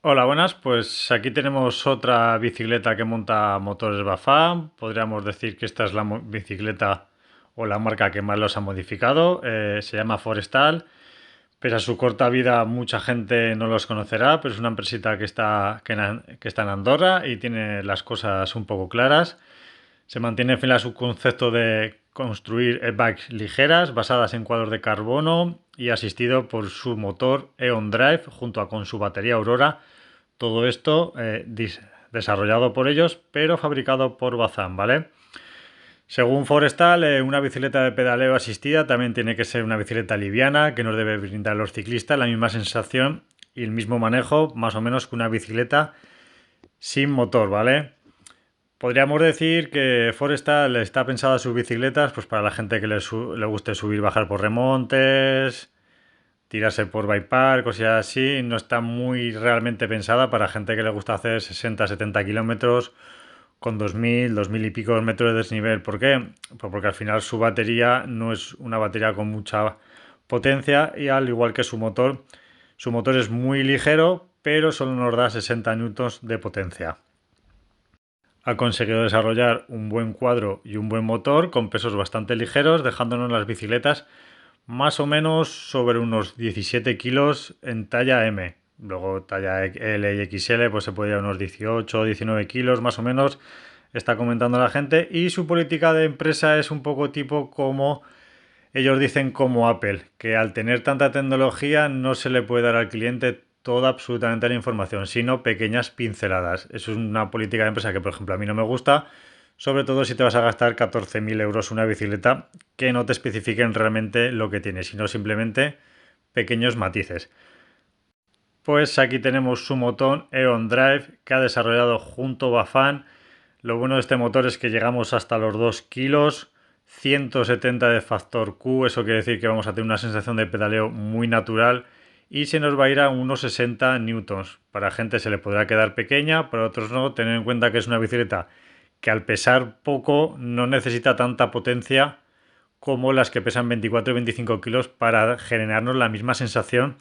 Hola, buenas. Pues aquí tenemos otra bicicleta que monta motores Bafam. Podríamos decir que esta es la bicicleta o la marca que más los ha modificado. Se llama Forestal. Pese a su corta vida, mucha gente no los conocerá, pero es una empresita que está en Andorra y tiene las cosas un poco claras. Se mantiene fiel a su concepto de construir e-bikes ligeras basadas en cuadros de carbono y asistido por su motor E-ON Drive junto con su batería Aurora. Todo esto desarrollado por ellos, pero fabricado por Bazan, ¿vale? Según Forestal, una bicicleta de pedaleo asistida también tiene que ser una bicicleta liviana, que nos debe brindar a los ciclistas la misma sensación y el mismo manejo, más o menos, que una bicicleta sin motor, ¿vale? Podríamos decir que Forestal está pensada a sus bicicletas pues para la gente que le guste subir, bajar por remontes, tirarse por bike park, cosas así. No está muy realmente pensada para gente que le gusta hacer 60-70 kilómetros con 2000 y pico metros de desnivel. ¿Por qué? Pues porque al final su batería no es una batería con mucha potencia y al igual que su motor es muy ligero, pero solo nos da 60 newtons de potencia. Ha conseguido desarrollar un buen cuadro y un buen motor con pesos bastante ligeros, dejándonos las bicicletas más o menos sobre unos 17 kilos en talla M. Luego talla L y XL pues se puede ir a unos 18 o 19 kilos más o menos, está comentando la gente. Y su política de empresa es un poco tipo como ellos dicen como Apple, que al tener tanta tecnología no se le puede dar al cliente toda absolutamente la información, sino pequeñas pinceladas. Eso es una política de empresa que, por ejemplo, a mí no me gusta, sobre todo si te vas a gastar 14.000 euros una bicicleta que no te especifiquen realmente lo que tiene, sino simplemente pequeños matices. Pues aquí tenemos su motor E-ON Drive que ha desarrollado junto a Bafan. Lo bueno de este motor es que llegamos hasta los 2 kilos, 170 de factor Q, eso quiere decir que vamos a tener una sensación de pedaleo muy natural y se nos va a ir a unos 60 newtons. Para gente se le podrá quedar pequeña, para otros no. Tener en cuenta que es una bicicleta que al pesar poco no necesita tanta potencia como las que pesan 24 y 25 kilos para generarnos la misma sensación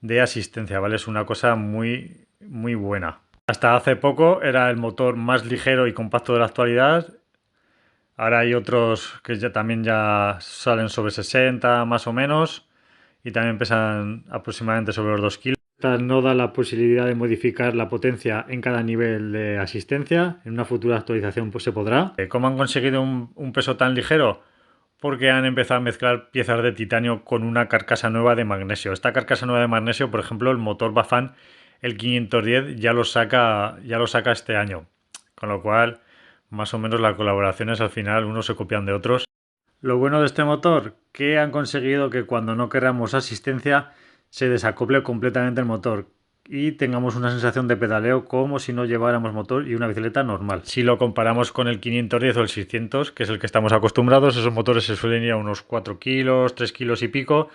de asistencia, ¿vale? Es una cosa muy, muy buena. Hasta hace poco era el motor más ligero y compacto de la actualidad. Ahora hay otros que ya salen sobre 60 más o menos y también pesan aproximadamente sobre los 2 kilos. Esta no da la posibilidad de modificar la potencia en cada nivel de asistencia. En una futura actualización pues se podrá. ¿Cómo han conseguido un peso tan ligero? Porque han empezado a mezclar piezas de titanio con una carcasa nueva de magnesio. Esta carcasa nueva de magnesio, por ejemplo, el motor Bafan, el 510, ya lo saca este año. Con lo cual, más o menos las colaboraciones al final unos se copian de otros. Lo bueno de este motor, que han conseguido que cuando no queramos asistencia se desacople completamente el motor y tengamos una sensación de pedaleo como si no lleváramos motor y una bicicleta normal. Si lo comparamos con el 510 o el 600, que es el que estamos acostumbrados, esos motores se suelen ir a unos 4 kilos, 3 kilos y pico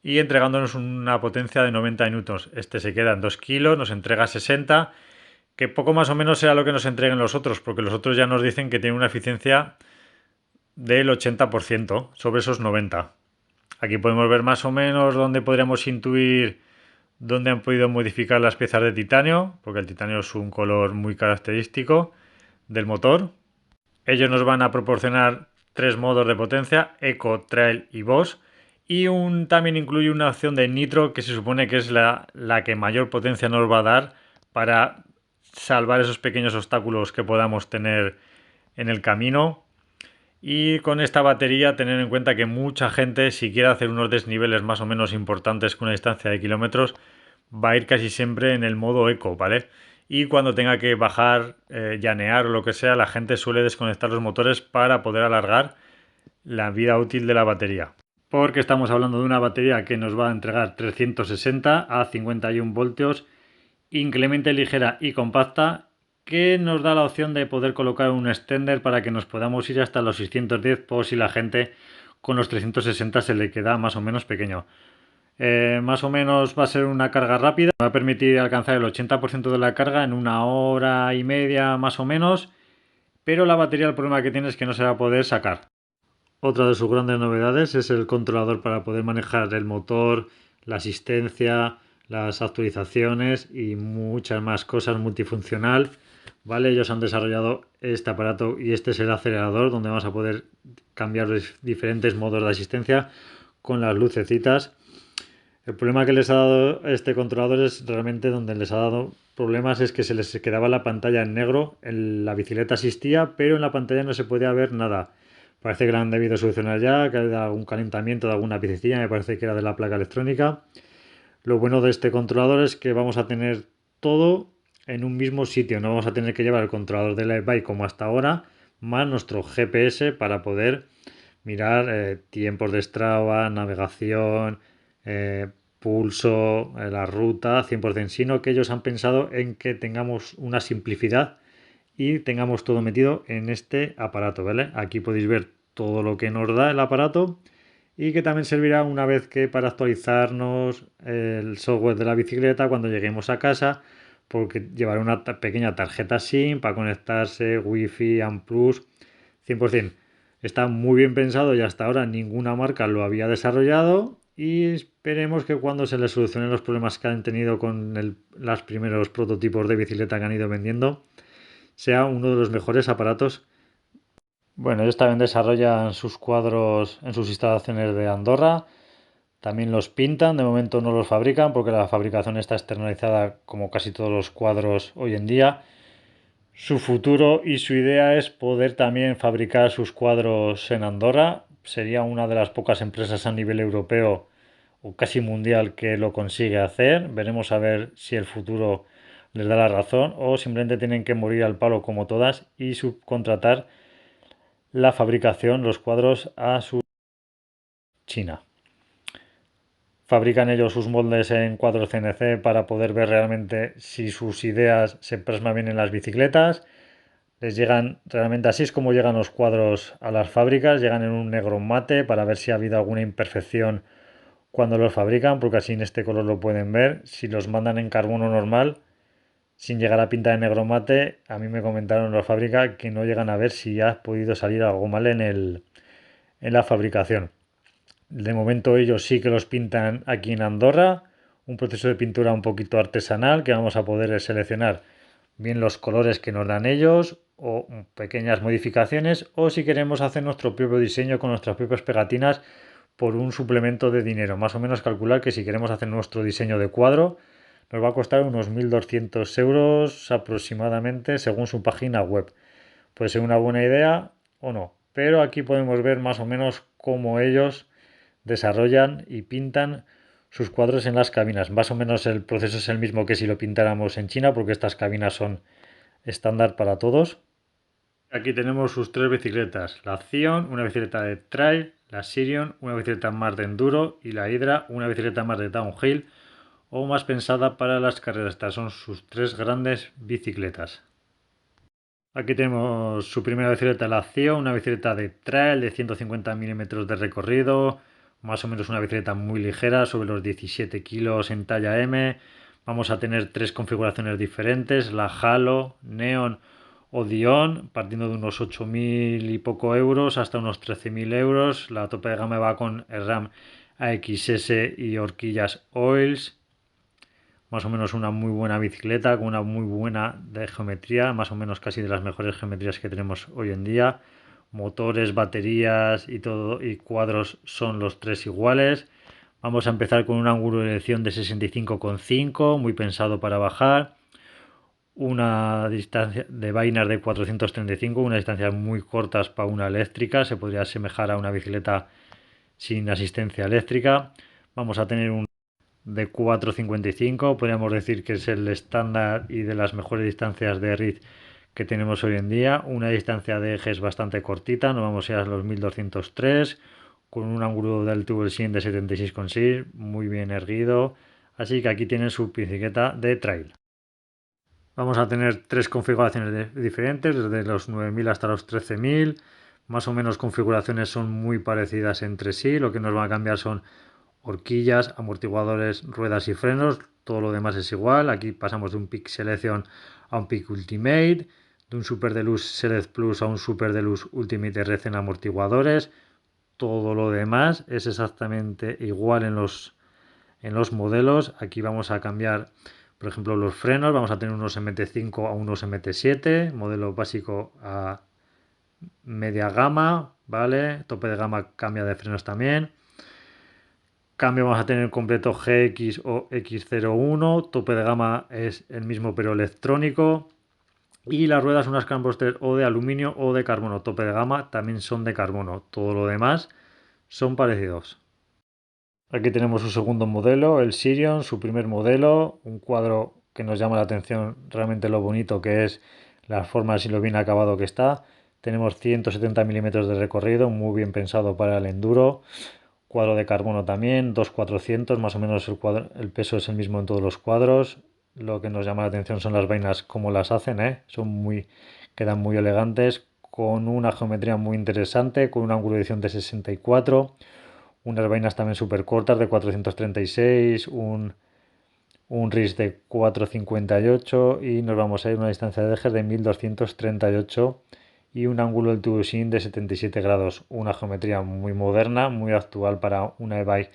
y entregándonos una potencia de 90 newtons. Este se queda en 2 kilos, nos entrega 60, que poco más o menos será lo que nos entreguen los otros, porque los otros ya nos dicen que tienen una eficiencia del 80% sobre esos 90. Aquí podemos ver más o menos dónde podríamos intuir dónde han podido modificar las piezas de titanio, porque el titanio es un color muy característico del motor. Ellos nos van a proporcionar tres modos de potencia, Eco, Trail y Boss. Y también incluye una opción de nitro que se supone que es la que mayor potencia nos va a dar para salvar esos pequeños obstáculos que podamos tener en el camino. Y con esta batería tener en cuenta que mucha gente, si quiere hacer unos desniveles más o menos importantes con una distancia de kilómetros, va a ir casi siempre en el modo eco, ¿vale? Y cuando tenga que bajar, llanear o lo que sea, la gente suele desconectar los motores para poder alargar la vida útil de la batería. Porque estamos hablando de una batería que nos va a entregar 360 a 51 voltios, increíblemente ligera y compacta, que nos da la opción de poder colocar un extender para que nos podamos ir hasta los 610 por si la gente con los 360 se le queda más o menos pequeño. Más o menos va a ser una carga rápida, va a permitir alcanzar el 80% de la carga en una hora y media más o menos, pero la batería el problema que tiene es que no se va a poder sacar. Otra de sus grandes novedades es el controlador para poder manejar el motor, la asistencia, las actualizaciones y muchas más cosas multifuncional, ¿vale? Ellos han desarrollado este aparato y este es el acelerador donde vamos a poder cambiar los diferentes modos de asistencia con las lucecitas. El problema que les ha dado este controlador es realmente donde les ha dado problemas es que se les quedaba la pantalla en negro, la bicicleta asistía, pero en la pantalla no se podía ver nada. Parece que lo han debido solucionar ya, que ha habido algún calentamiento de alguna piececilla, me parece que era de la placa electrónica. Lo bueno de este controlador es que vamos a tener todo en un mismo sitio, no vamos a tener que llevar el controlador del e-bike como hasta ahora, más nuestro GPS para poder mirar tiempos de Strava, navegación, pulso, la ruta, 100%, sino que ellos han pensado en que tengamos una simplicidad y tengamos todo metido en este aparato, ¿vale? Aquí podéis ver todo lo que nos da el aparato y que también servirá una vez que para actualizarnos el software de la bicicleta cuando lleguemos a casa, porque llevará una pequeña tarjeta SIM para conectarse, Wi-Fi, AMPlus, 100%. Está muy bien pensado y hasta ahora ninguna marca lo había desarrollado y esperemos que cuando se les solucionen los problemas que han tenido con los primeros prototipos de bicicleta que han ido vendiendo, sea uno de los mejores aparatos. Bueno, ellos también desarrollan sus cuadros en sus instalaciones de Andorra. También los pintan, de momento no los fabrican porque la fabricación está externalizada como casi todos los cuadros hoy en día. Su futuro y su idea es poder también fabricar sus cuadros en Andorra. Sería una de las pocas empresas a nivel europeo o casi mundial que lo consigue hacer. Veremos a ver si el futuro les da la razón o simplemente tienen que morir al palo como todas y subcontratar la fabricación, los cuadros a su China. Fabrican ellos sus moldes en cuadros CNC para poder ver realmente si sus ideas se plasman bien en las bicicletas. Les llegan realmente así es como llegan los cuadros a las fábricas, llegan en un negro mate para ver si ha habido alguna imperfección cuando los fabrican, porque así en este color lo pueden ver. Si los mandan en carbono normal, sin llegar a pinta de negro mate, a mí me comentaron en la fábrica que no llegan a ver si ha podido salir algo mal en la fabricación. De momento ellos sí que los pintan aquí en Andorra, un proceso de pintura un poquito artesanal que vamos a poder seleccionar bien los colores que nos dan ellos o pequeñas modificaciones o si queremos hacer nuestro propio diseño con nuestras propias pegatinas por un suplemento de dinero. Más o menos calcular que si queremos hacer nuestro diseño de cuadro nos va a costar unos 1.200 euros aproximadamente según su página web. Puede ser una buena idea o no, pero aquí podemos ver más o menos cómo ellos desarrollan y pintan sus cuadros en las cabinas. Más o menos el proceso es el mismo que si lo pintáramos en China, porque estas cabinas son estándar para todos. Aquí tenemos sus tres bicicletas, la Zion, una bicicleta de trail, la Sirion, una bicicleta más de enduro y la Hydra, una bicicleta más de downhill o más pensada para las carreras. Estas son sus tres grandes bicicletas. Aquí tenemos su primera bicicleta, la Zion, una bicicleta de trail de 150 milímetros de recorrido, más o menos una bicicleta muy ligera, sobre los 17 kilos en talla M. Vamos a tener tres configuraciones diferentes, la Halo, Neon o Dion, partiendo de unos 8.000 y poco euros hasta unos 13.000 euros. La tope de gama va con RAM AXS y horquillas Oils. Más o menos una muy buena bicicleta con una muy buena de geometría, más o menos casi de las mejores geometrías que tenemos hoy en día. Motores, baterías y todo y cuadros son los tres iguales. Vamos a empezar con un ángulo de dirección de 65,5, muy pensado para bajar. Una distancia de vainas de 435, unas distancias muy cortas para una eléctrica, se podría asemejar a una bicicleta sin asistencia eléctrica. Vamos a tener un de 4,55, podríamos decir que es el estándar y de las mejores distancias de RID que tenemos hoy en día. Una distancia de ejes bastante cortita, nos vamos a ir a los 1203, con un ángulo del tubo del SIN de 76,6, muy bien erguido. Así que aquí tienen su bicicleta de trail. Vamos a tener tres configuraciones diferentes, desde los 9.000 hasta los 13.000. Más o menos configuraciones son muy parecidas entre sí. Lo que nos va a cambiar son horquillas, amortiguadores, ruedas y frenos. Todo lo demás es igual. Aquí pasamos de un Peak Selection a un Peak Ultimate, de un Super Deluxe Select Plus a un Super Deluxe Ultimate RC en amortiguadores. Todo lo demás es exactamente igual en los modelos. Aquí vamos a cambiar, por ejemplo, los frenos. Vamos a tener unos MT5 a unos MT7, modelo básico a media gama, ¿vale? Tope de gama cambia de frenos también. Cambio vamos a tener completo GX o X01, tope de gama es el mismo pero electrónico. Y las ruedas unas Camposter o de aluminio o de carbono, tope de gama también son de carbono. Todo lo demás son parecidos. Aquí tenemos su segundo modelo, el Sirion, su primer modelo, un cuadro que nos llama la atención realmente lo bonito que es, las formas y lo bien acabado que está. Tenemos 170 milímetros de recorrido, muy bien pensado para el enduro. Cuadro de carbono también, 2400, más o menos el peso es el mismo en todos los cuadros. Lo que nos llama la atención son las vainas, cómo las hacen, ¿eh? Quedan muy elegantes, con una geometría muy interesante, con un ángulo de edición de 64, unas vainas también súper cortas de 436, un RIS de 458 y nos vamos a ir a una distancia de ejes de 1238 y un ángulo del tubo sin de 77 grados. Una geometría muy moderna, muy actual para una e-bike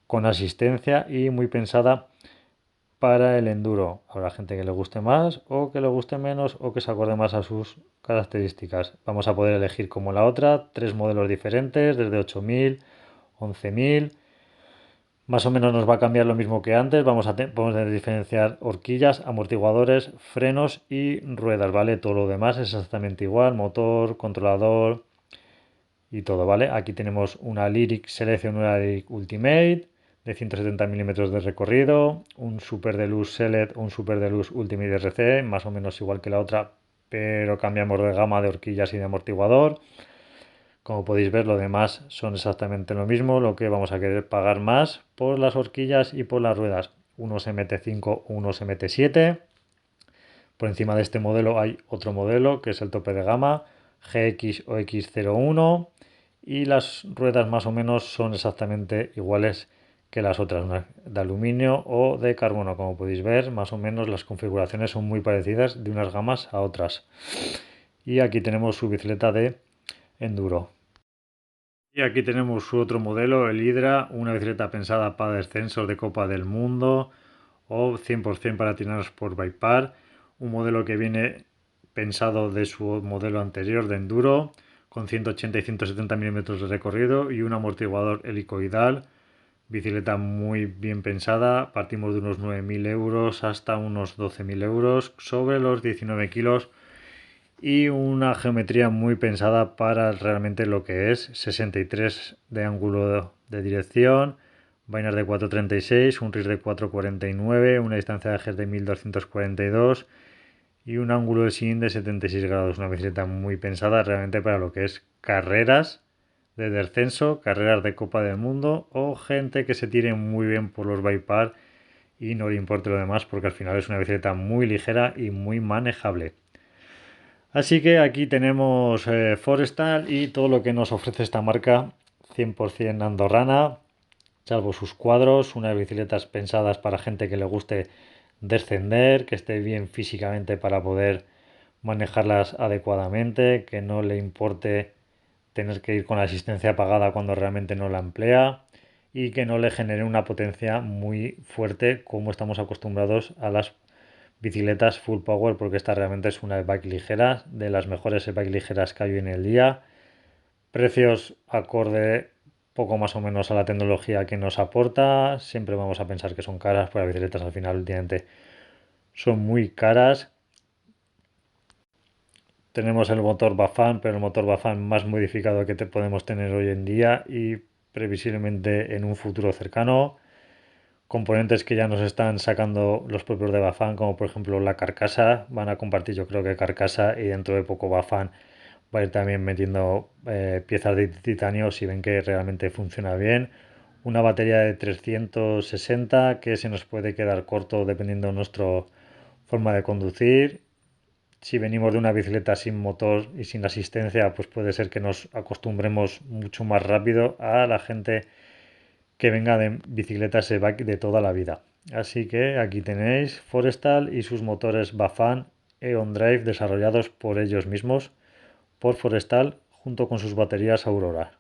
con asistencia y muy pensada para el enduro. Habrá gente que le guste más o que le guste menos o que se acorde más a sus características. Vamos a poder elegir como la otra, tres modelos diferentes, desde 8000, 11000. Más o menos nos va a cambiar lo mismo que antes. Podemos diferenciar horquillas, amortiguadores, frenos y ruedas, ¿vale? Todo lo demás es exactamente igual, motor, controlador y todo, ¿vale? Aquí tenemos una Lyric Selection, una Lyric Ultimate de 170 milímetros de recorrido, un Super Deluxe Select, un Super Deluxe Ultimate RC, más o menos igual que la otra, pero cambiamos de gama de horquillas y de amortiguador. Como podéis ver, lo demás son exactamente lo mismo, lo que vamos a querer pagar más por las horquillas y por las ruedas. Unos MT5, unos MT7. Por encima de este modelo hay otro modelo que es el tope de gama, GX o X01. Y las ruedas más o menos son exactamente iguales que las otras, una de aluminio o de carbono. Como podéis ver, más o menos las configuraciones son muy parecidas de unas gamas a otras. Y aquí tenemos su bicicleta de enduro. Y aquí tenemos su otro modelo, el Hydra, una bicicleta pensada para descensos de Copa del Mundo o 100% para tiranos por Bikepar, un modelo que viene pensado de su modelo anterior de enduro, con 180 y 170 milímetros de recorrido y un amortiguador helicoidal, bicicleta muy bien pensada, partimos de unos 9.000 euros hasta unos 12.000 euros, sobre los 19 kilos y una geometría muy pensada para realmente lo que es 63 de ángulo de dirección, vainas de 436, un RIS de 449, una distancia de ejes de 1242 y un ángulo de sin de 76 grados. Una bicicleta muy pensada realmente para lo que es carreras de descenso, carreras de Copa del Mundo o gente que se tire muy bien por los bypass y no le importe lo demás porque al final es una bicicleta muy ligera y muy manejable. Así que aquí tenemos Forestal y todo lo que nos ofrece esta marca 100% andorrana, salvo sus cuadros, unas bicicletas pensadas para gente que le guste descender, que esté bien físicamente para poder manejarlas adecuadamente, que no le importe tener que ir con la asistencia apagada cuando realmente no la emplea y que no le genere una potencia muy fuerte como estamos acostumbrados a las bicicletas full power, porque esta realmente es una e-bike ligera, de las mejores e-bike ligeras que hay hoy en el día. Precios acorde poco más o menos a la tecnología que nos aporta. Siempre vamos a pensar que son caras, porque las bicicletas al final últimamente son muy caras. Tenemos el motor Bafan, pero el motor Bafan más modificado que podemos tener hoy en día y previsiblemente en un futuro cercano. Componentes que ya nos están sacando los propios de Bafan, como por ejemplo la carcasa, van a compartir yo creo que carcasa y dentro de poco Bafan va a ir también metiendo piezas de titanio si ven que realmente funciona bien. Una batería de 360 que se nos puede quedar corto dependiendo de nuestra forma de conducir. Si venimos de una bicicleta sin motor y sin asistencia, pues puede ser que nos acostumbremos mucho más rápido a la gente que venga de bicicletas e-bike de toda la vida. Así que aquí tenéis Forestal y sus motores Bafan Eon Drive desarrollados por ellos mismos, por Forestal, junto con sus baterías Aurora.